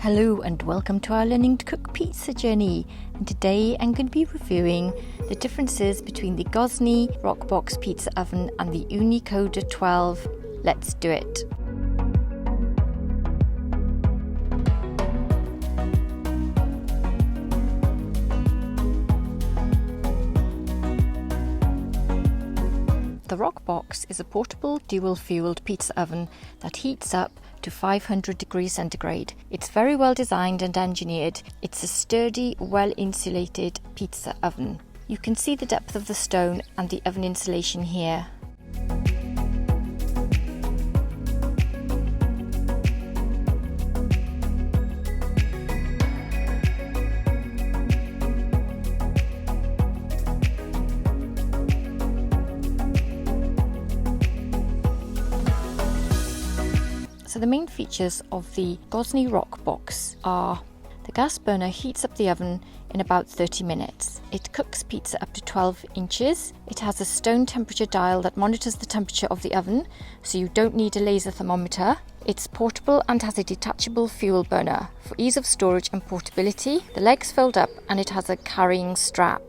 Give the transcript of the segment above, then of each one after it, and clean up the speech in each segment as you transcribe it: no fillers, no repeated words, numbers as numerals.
Hello and welcome to our learning to cook pizza journey, and today I'm going to be reviewing the differences between the Gozney Roccbox pizza oven and the Ooni Koda 12. Let's do it. The Roccbox is a portable dual-fueled pizza oven that heats up to 500 degrees centigrade. It's very well designed and engineered. It's a sturdy, well-insulated pizza oven. You can see the depth of the stone and the oven insulation here. So the main features of the Gozney Roccbox are: the gas burner heats up the oven in about 30 minutes. It cooks pizza up to 12 inches. It has a stone temperature dial that monitors the temperature of the oven, so you don't need a laser thermometer. It's portable and has a detachable fuel burner for ease of storage and portability. The legs fold up and it has a carrying strap.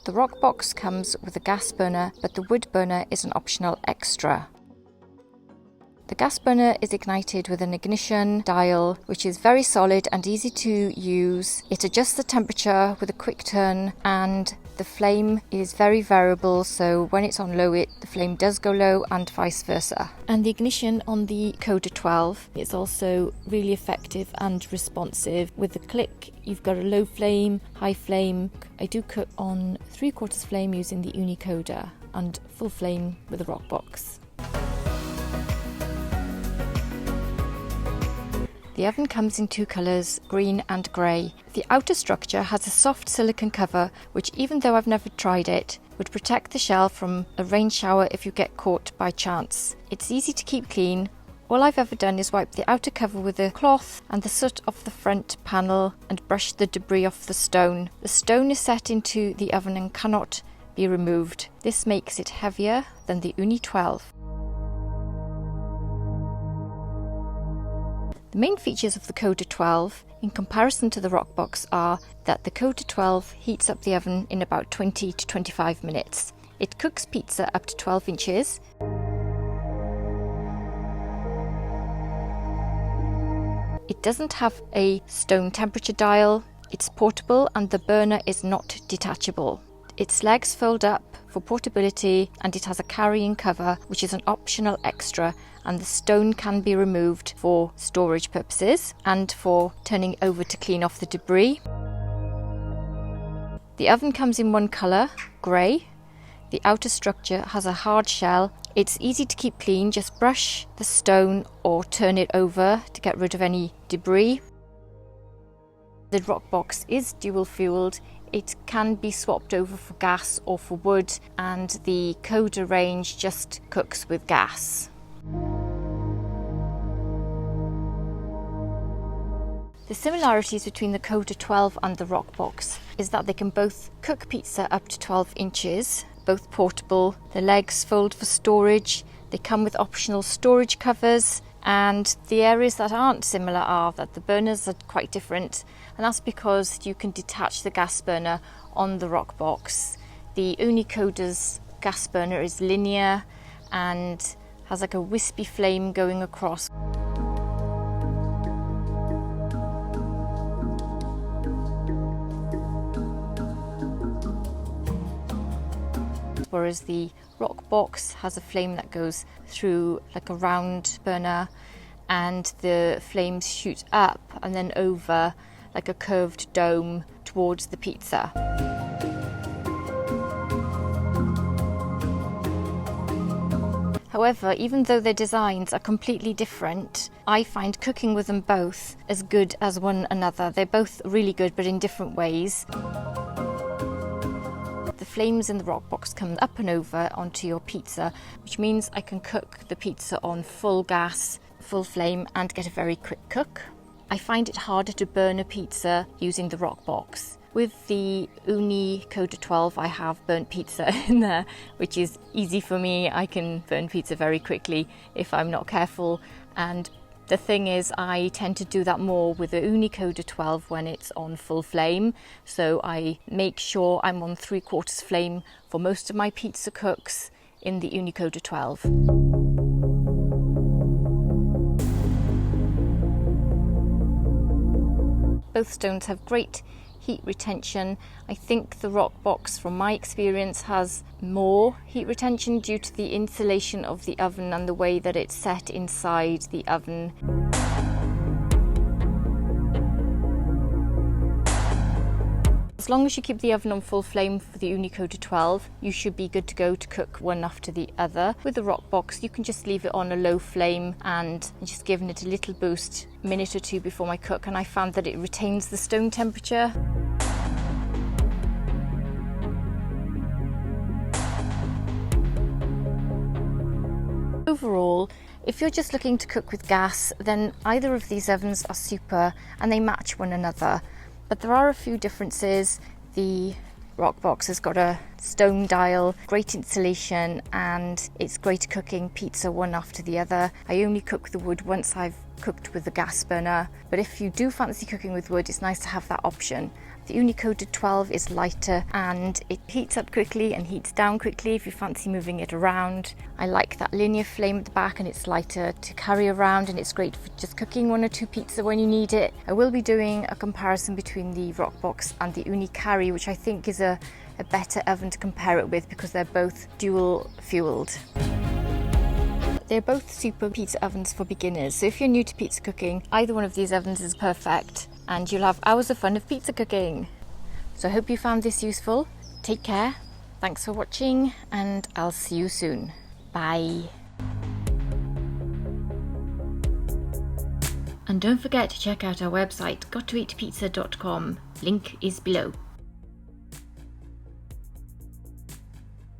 The Roccbox comes with a gas burner, but the wood burner is an optional extra. The gas burner is ignited with an ignition dial, which is very solid and easy to use. It adjusts the temperature with a quick turn, and the flame is very variable, so when it's on low, the flame does go low and vice versa. And the ignition on the Koda 12 is also really effective and responsive. With the click, you've got a low flame, high flame. I do cook on 3/4 flame using the Ooni Koda and full flame with the Roccbox. The oven comes in two colours, green and grey. The outer structure has a soft silicone cover, which, even though I've never tried it, would protect the shell from a rain shower if you get caught by chance. It's easy to keep clean. All I've ever done is wipe the outer cover with a cloth and the soot off the front panel and brush the debris off the stone. The stone is set into the oven and cannot be removed. This makes it heavier than the Ooni 12. The main features of the Koda 12 in comparison to the Roccbox are that the Koda 12 heats up the oven in about 20 to 25 minutes. It cooks pizza up to 12 inches. It doesn't have a stone temperature dial. It's portable and the burner is not detachable. Its legs fold up for portability, and it has a carrying cover, which is an optional extra, and the stone can be removed for storage purposes and for turning over to clean off the debris. The oven comes in one colour, grey. The outer structure has a hard shell. It's easy to keep clean, just brush the stone or turn it over to get rid of any debris. The Roccbox is dual fueled. It can be swapped over for gas or for wood, and the Koda range just cooks with gas. The similarities between the Koda 12 and the Roccbox is that they can both cook pizza up to 12 inches, both portable. The legs fold for storage. They come with optional storage covers. And the areas that aren't similar are that the burners are quite different, and that's because you can detach the gas burner on the Roccbox. The Ooni Koda's gas burner is linear and has like a wispy flame going across. Whereas the Roccbox has a flame that goes through like a round burner, and the flames shoot up and then over like a curved dome towards the pizza. However, even though their designs are completely different, I find cooking with them both as good as one another. They're both really good, but in different ways. The flames in the Roccbox come up and over onto your pizza, which means I can cook the pizza on full gas, full flame, and get a very quick cook. I find it harder to burn a pizza using the Roccbox. With the Ooni Koda 12, I have burnt pizza in there, which is easy for me. I can burn pizza very quickly if I'm not careful, and The thing is, I tend to do that more with the Ooni Koda 12 when it's on full flame. So I make sure I'm on 3/4 flame for most of my pizza cooks in the Ooni Koda 12. Both stones have great heat retention. I think the Roccbox, from my experience, has more heat retention due to the insulation of the oven and the way that it's set inside the oven. As long as you keep the oven on full flame for the Ooni Koda 12, you should be good to go to cook one after the other. With the Roccbox, you can just leave it on a low flame and just giving it a little boost a minute or two before I cook, and I found that it retains the stone temperature. Overall, if you're just looking to cook with gas, then either of these ovens are super and they match one another. But there are a few differences. The Roccbox has got a stone dial, great insulation, and it's great at cooking pizza one after the other. I only cook with the wood once I've cooked with the gas burner, but if you do fancy cooking with wood, it's nice to have that option. The Ooni Koda 12 is lighter and it heats up quickly and heats down quickly if you fancy moving it around. I like that linear flame at the back, and it's lighter to carry around, and it's great for just cooking 1 or 2 pizza when you need it. I will be doing a comparison between the Roccbox and the Ooni Carry, which I think is a better oven to compare it with because they're both dual fueled. They're both super pizza ovens for beginners, so if you're new to pizza cooking, either one of these ovens is perfect and you'll have hours of fun of pizza cooking. So I hope you found this useful. Take care, thanks for watching, and I'll see you soon. Bye. And don't forget to check out our website, gottoeatpizza.com. Link is below.